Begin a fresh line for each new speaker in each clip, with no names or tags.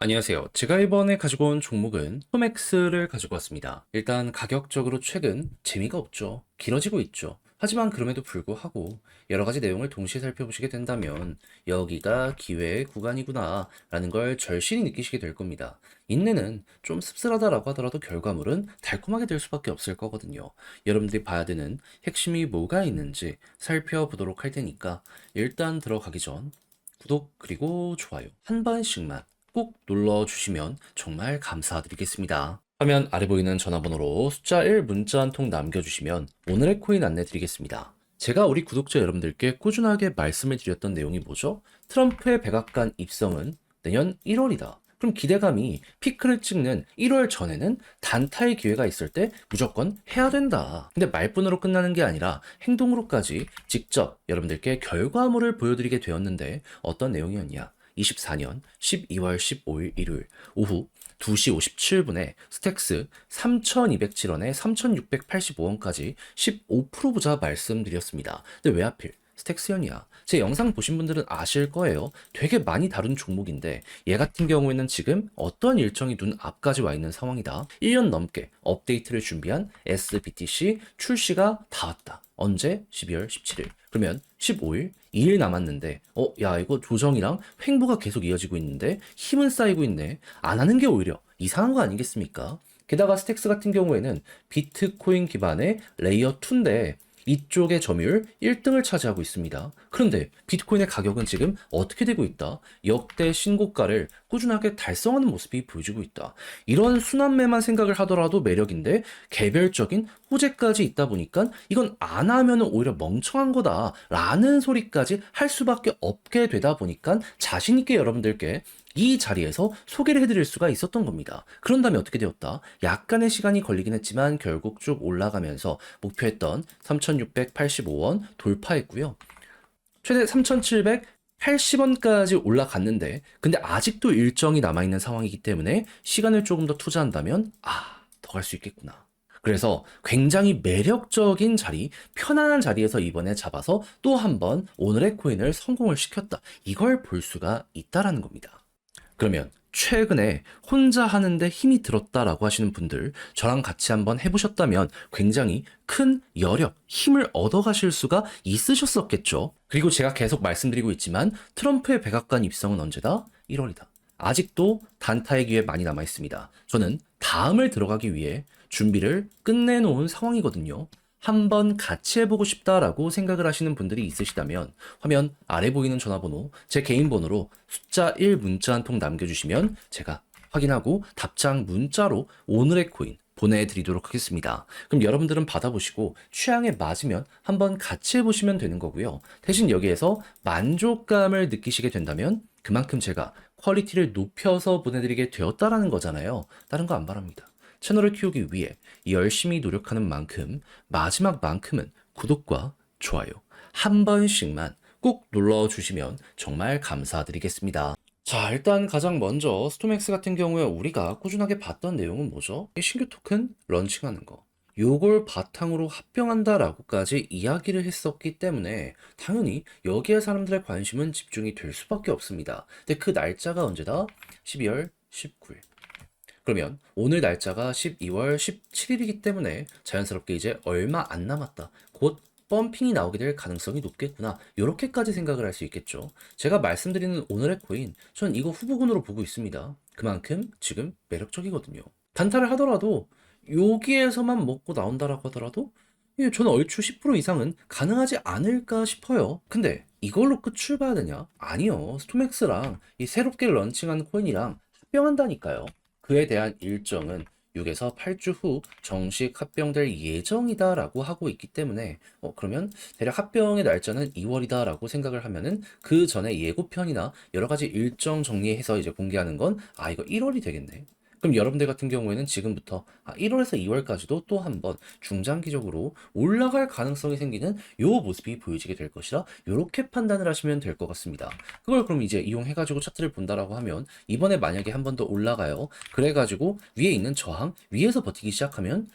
안녕하세요. 제가 이번에 가지고 온 종목은 스톰엑스를 가지고 왔습니다. 일단 가격적으로 최근 재미가 없죠. 길어지고 있죠. 하지만 그럼에도 불구하고 여러 가지 내용을 동시에 살펴보시게 된다면 여기가 기회의 구간이구나 라는 걸 절실히 느끼시게 될 겁니다. 인내는 좀 씁쓸하다라고 하더라도 결과물은 달콤하게 될 수밖에 없을 거거든요. 여러분들이 봐야 되는 핵심이 뭐가 있는지 살펴보도록 할 테니까 일단 들어가기 전 구독 그리고 좋아요 한 번씩만 꼭 눌러주시면 정말 감사드리겠습니다. 화면 아래 보이는 전화번호로 숫자 1 문자 한 통 남겨주시면 오늘의 코인 안내 드리겠습니다. 제가 우리 구독자 여러분들께 꾸준하게 말씀을 드렸던 내용이 뭐죠? 트럼프의 백악관 입성은 내년 1월이다. 그럼 기대감이 피크를 찍는 1월 전에는 단타의 기회가 있을 때 무조건 해야 된다. 근데 말뿐으로 끝나는 게 아니라 행동으로까지 직접 여러분들께 결과물을 보여드리게 되었는데 어떤 내용이었냐? 24년 12월 15일 일요일 오후 2시 57분에 스택스 3,207원에 3,685원까지 15% 보자 말씀드렸습니다. 근데 왜 하필 스택스연이야? 제 영상 보신 분들은 아실 거예요. 되게 많이 다룬 종목인데 얘 같은 경우에는 지금 어떤 일정이 눈 앞까지 와 있는 상황이다. 1년 넘게 업데이트를 준비한 SBTC 출시가 다 왔다. 언제? 12월 17일. 그러면 15일, 2일 남았는데, 야, 이거 조정이랑 횡보가 계속 이어지고 있는데, 힘은 쌓이고 있네. 안 하는 게 오히려 이상한 거 아니겠습니까? 게다가 스택스 같은 경우에는 비트코인 기반의 레이어 2인데, 이쪽의 점유율 1등을 차지하고 있습니다. 그런데 비트코인의 가격은 지금 어떻게 되고 있다? 역대 신고가를 꾸준하게 달성하는 모습이 보여지고 있다. 이런 순환매만 생각을 하더라도 매력인데 개별적인 호재까지 있다 보니까 이건 안 하면 오히려 멍청한 거다라는 소리까지 할 수밖에 없게 되다 보니까 자신 있게 여러분들께 이 자리에서 소개를 해드릴 수가 있었던 겁니다. 그런 다음에 어떻게 되었다? 약간의 시간이 걸리긴 했지만 결국 쭉 올라가면서 목표했던 3,685원 돌파했고요. 최대 3,780원까지 올라갔는데 근데 아직도 일정이 남아있는 상황이기 때문에 시간을 조금 더 투자한다면 더 갈 수 있겠구나. 그래서 굉장히 매력적인 자리, 편안한 자리에서 이번에 잡아서 또 한 번 오늘의 코인을 성공을 시켰다. 이걸 볼 수가 있다라는 겁니다. 그러면 최근에 혼자 하는데 힘이 들었다라고 하시는 분들 저랑 같이 한번 해보셨다면 굉장히 큰 여력, 힘을 얻어가실 수가 있으셨었겠죠. 그리고 제가 계속 말씀드리고 있지만 트럼프의 백악관 입성은 언제다? 1월이다. 아직도 단타의 기회 많이 남아 있습니다. 저는 다음을 들어가기 위해 준비를 끝내놓은 상황이거든요. 한번 같이 해보고 싶다라고 생각을 하시는 분들이 있으시다면 화면 아래 보이는 전화번호 제 개인 번호로 숫자 1 문자 한 통 남겨주시면 제가 확인하고 답장 문자로 오늘의 코인 보내드리도록 하겠습니다. 그럼 여러분들은 받아보시고 취향에 맞으면 한번 같이 해보시면 되는 거고요. 대신 여기에서 만족감을 느끼시게 된다면 그만큼 제가 퀄리티를 높여서 보내드리게 되었다라는 거잖아요. 다른 거 안 바랍니다. 채널을 키우기 위해 열심히 노력하는 만큼 마지막만큼은 구독과 좋아요 한 번씩만 꼭 눌러주시면 정말 감사드리겠습니다. 자, 일단 가장 먼저 스톰엑스 같은 경우에 우리가 꾸준하게 봤던 내용은 뭐죠? 신규 토큰 런칭하는 거. 요걸 바탕으로 합병한다라고까지 이야기를 했었기 때문에 당연히 여기에 사람들의 관심은 집중이 될 수밖에 없습니다. 근데 그 날짜가 언제다? 12월 19일. 그러면 오늘 날짜가 12월 17일이기 때문에 자연스럽게 이제 얼마 안 남았다. 곧 펌핑이 나오게 될 가능성이 높겠구나. 이렇게까지 생각을 할 수 있겠죠. 제가 말씀드리는 오늘의 코인, 전 이거 후보군으로 보고 있습니다. 그만큼 지금 매력적이거든요. 단타를 하더라도 여기에서만 먹고 나온다라고 하더라도 저는 얼추 10% 이상은 가능하지 않을까 싶어요. 근데 이걸로 끝을 봐야 되냐? 아니요. 스톰엑스랑 이 새롭게 런칭한 코인이랑 합병한다니까요. 그에 대한 일정은 6에서 8주 후 정식 합병될 예정이다라고 하고 있기 때문에 그러면 대략 합병의 날짜는 2월이다라고 생각을 하면은 그 전에 예고편이나 여러 가지 일정 정리해서 이제 공개하는 건 이거 1월이 되겠네. 그럼 여러분들 같은 경우에는 지금부터 1월에서 2월까지도 또 한 번 중장기적으로 올라갈 가능성이 생기는 요 모습이 보여지게 될 것이라 요렇게 판단을 하시면 될 것 같습니다. 그걸 그럼 이제 이용해가지고 차트를 본다라고 하면 이번에 만약에 한 번 더 올라가요. 그래가지고 위에 있는 저항 위에서 버티기 시작하면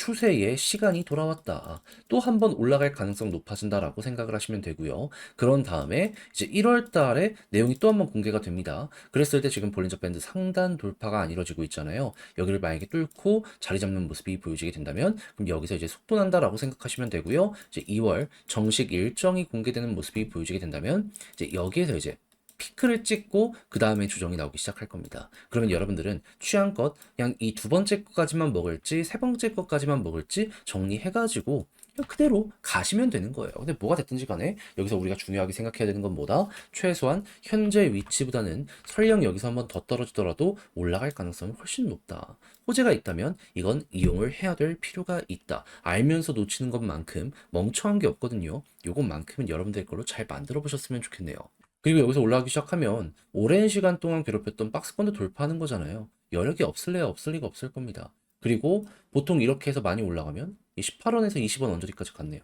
추세의 시간이 돌아왔다. 또 한 번 올라갈 가능성 높아진다라고 생각을 하시면 되고요. 그런 다음에 이제 1월 달에 내용이 또 한 번 공개가 됩니다. 그랬을 때 지금 볼린저 밴드 상단 돌파가 안 이루어지고 있잖아요. 여기를 만약에 뚫고 자리 잡는 모습이 보여지게 된다면 그럼 여기서 이제 속도난다라고 생각하시면 되고요. 이제 2월 정식 일정이 공개되는 모습이 보여지게 된다면 이제 여기에서 이제 피크를 찍고 그 다음에 조정이 나오기 시작할 겁니다. 그러면 여러분들은 취향껏 그냥 이 두 번째 것까지만 먹을지 세 번째 것까지만 먹을지 정리해가지고 그냥 그대로 가시면 되는 거예요. 근데 뭐가 됐든지 간에 여기서 우리가 중요하게 생각해야 되는 건 뭐다? 최소한 현재 위치보다는 설령 여기서 한번 더 떨어지더라도 올라갈 가능성이 훨씬 높다. 호재가 있다면 이건 이용을 해야 될 필요가 있다. 알면서 놓치는 것만큼 멍청한 게 없거든요. 요것만큼은 여러분들 걸로 잘 만들어 보셨으면 좋겠네요. 그리고 여기서 올라가기 시작하면 오랜 시간 동안 괴롭혔던 박스권도 돌파하는 거잖아요. 여력이 없을래야 없을 리가 없을 겁니다. 그리고 보통 이렇게 해서 많이 올라가면 이 18원에서 20원 언저리까지 갔네요.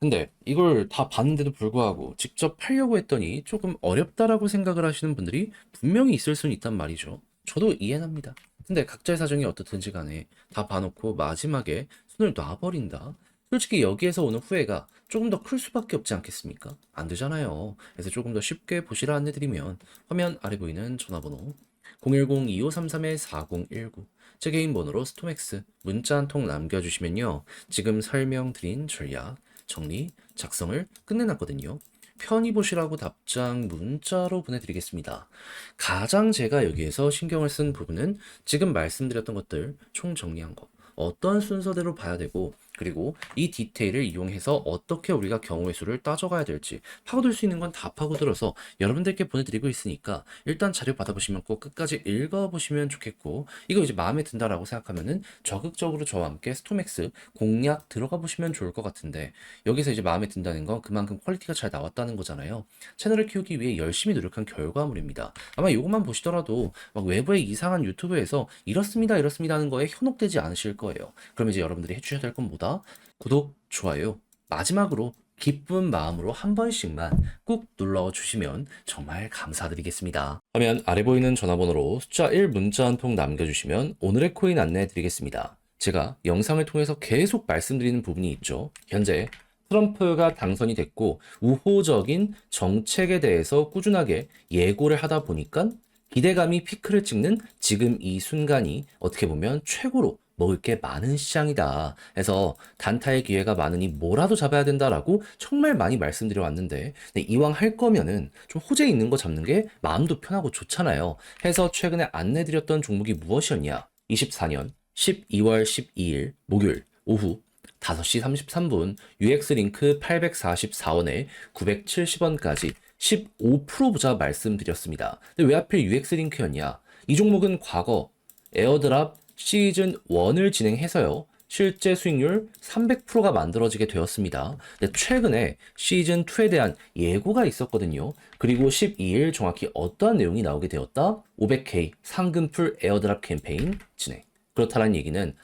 근데 이걸 다 봤는데도 불구하고 직접 팔려고 했더니 조금 어렵다라고 생각을 하시는 분들이 분명히 있을 수는 있단 말이죠. 저도 이해합니다. 근데 각자의 사정이 어떻든지 간에 다 봐놓고 마지막에 손을 놔버린다. 솔직히 여기에서 오는 후회가 조금 더 클 수밖에 없지 않겠습니까? 안 되잖아요. 그래서 조금 더 쉽게 보시라 안내드리면 화면 아래 보이는 전화번호 010-2533-4019 제 개인 번호로 스톰엑스 문자 한 통 남겨주시면요. 지금 설명드린 전략 정리 작성을 끝내놨거든요. 편히 보시라고 답장 문자로 보내드리겠습니다. 가장 제가 여기에서 신경을 쓴 부분은 지금 말씀드렸던 것들 총 정리한 거. 어떤 순서대로 봐야 되고 그리고 이 디테일을 이용해서 어떻게 우리가 경우의 수를 따져가야 될지 파고들 수 있는 건 다 파고들어서 여러분들께 보내드리고 있으니까 일단 자료 받아보시면 꼭 끝까지 읽어보시면 좋겠고 이거 이제 마음에 든다라고 생각하면은 적극적으로 저와 함께 스톰엑스 공략 들어가 보시면 좋을 것 같은데 여기서 이제 마음에 든다는 건 그만큼 퀄리티가 잘 나왔다는 거잖아요. 채널을 키우기 위해 열심히 노력한 결과물입니다. 아마 이것만 보시더라도 막 외부의 이상한 유튜브에서 이렇습니다 이렇습니다 하는 거에 현혹되지 않으실 거예요. 그럼 이제 여러분들이 해주셔야 될 건 뭐다? 구독, 좋아요, 마지막으로 기쁜 마음으로 한 번씩만 꾹 눌러주시면 정말 감사드리겠습니다. 화면 아래 보이는 전화번호로 숫자 1 문자 한 통 남겨주시면 오늘의 코인 안내해 드리겠습니다. 제가 영상을 통해서 계속 말씀드리는 부분이 있죠. 현재 트럼프가 당선이 됐고 우호적인 정책에 대해서 꾸준하게 예고를 하다 보니까 기대감이 피크를 찍는 지금 이 순간이 어떻게 보면 최고로 먹을 게 많은 시장이다. 해서 단타의 기회가 많으니 뭐라도 잡아야 된다라고 정말 많이 말씀드려 왔는데 이왕 할 거면은 좀 호재 있는 거 잡는 게 마음도 편하고 좋잖아요. 해서 최근에 안내드렸던 종목이 무엇이었냐? 24년 12월 12일 목요일 오후 5시 33분 UX링크 844원에 970원까지 15% 보자 말씀드렸습니다. 근데 왜 하필 UX링크였냐? 이 종목은 과거 에어드랍 시즌 1을 진행해서요. 실제 수익률 300%가 만들어지게 되었습니다. 근데 최근에 시즌 2에 대한 예고가 있었거든요. 그리고 12일 정확히 어떠한 내용이 나오게 되었다? 500K 상금풀 에어드랍 캠페인 진행. 그렇다는 얘기는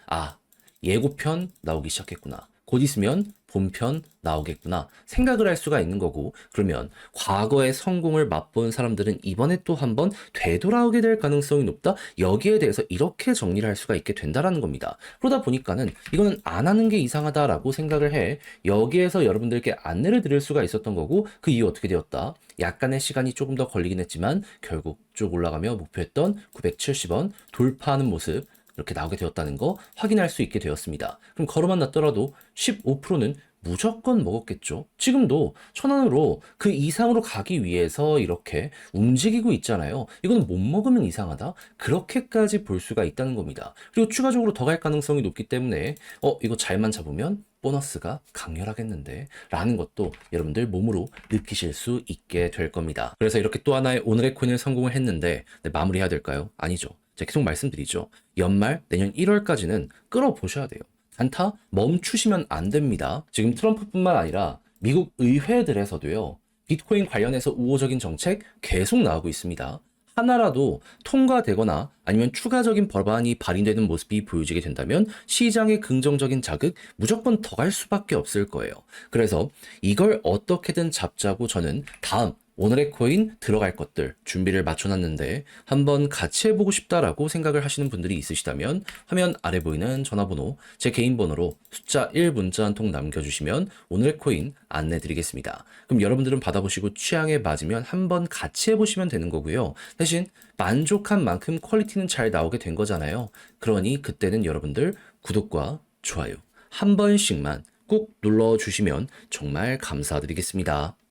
예고편 나오기 시작했구나. 곧 있으면 본편 나오겠구나 생각을 할 수가 있는 거고 그러면 과거의 성공을 맛본 사람들은 이번에 또 한번 되돌아오게 될 가능성이 높다. 여기에 대해서 이렇게 정리를 할 수가 있게 된다라는 겁니다. 그러다 보니까는 이거는 안 하는 게 이상하다라고 생각을 해 여기에서 여러분들께 안내를 드릴 수가 있었던 거고 그 이후 어떻게 되었다. 약간의 시간이 조금 더 걸리긴 했지만 결국 쭉 올라가며 목표했던 970원 돌파하는 모습 이렇게 나오게 되었다는 거 확인할 수 있게 되었습니다. 그럼 걸어만 놨더라도 15%는 무조건 먹었겠죠. 지금도 1,000원으로 그 이상으로 가기 위해서 이렇게 움직이고 있잖아요. 이거는 못 먹으면 이상하다. 그렇게까지 볼 수가 있다는 겁니다. 그리고 추가적으로 더 갈 가능성이 높기 때문에 이거 잘만 잡으면 보너스가 강렬하겠는데 라는 것도 여러분들 몸으로 느끼실 수 있게 될 겁니다. 그래서 이렇게 또 하나의 오늘의 코인을 성공을 했는데 마무리해야 될까요? 아니죠. 제가 계속 말씀드리죠. 연말 내년 1월까지는 끌어보셔야 돼요. 단타 멈추시면 안 됩니다. 지금 트럼프뿐만 아니라 미국 의회들에서도요. 비트코인 관련해서 우호적인 정책 계속 나오고 있습니다. 하나라도 통과되거나 아니면 추가적인 법안이 발의되는 모습이 보여지게 된다면 시장의 긍정적인 자극 무조건 더 갈 수밖에 없을 거예요. 그래서 이걸 어떻게든 잡자고 저는 다음 오늘의 코인 들어갈 것들 준비를 맞춰놨는데 한번 같이 해보고 싶다라고 생각을 하시는 분들이 있으시다면 화면 아래 보이는 전화번호 제 개인 번호로 숫자 1 문자 한 통 남겨주시면 오늘의 코인 안내드리겠습니다. 그럼 여러분들은 받아보시고 취향에 맞으면 한번 같이 해보시면 되는 거고요. 대신 만족한 만큼 퀄리티는 잘 나오게 된 거잖아요. 그러니 그때는 여러분들 구독과 좋아요 한 번씩만 꾹 눌러주시면 정말 감사드리겠습니다.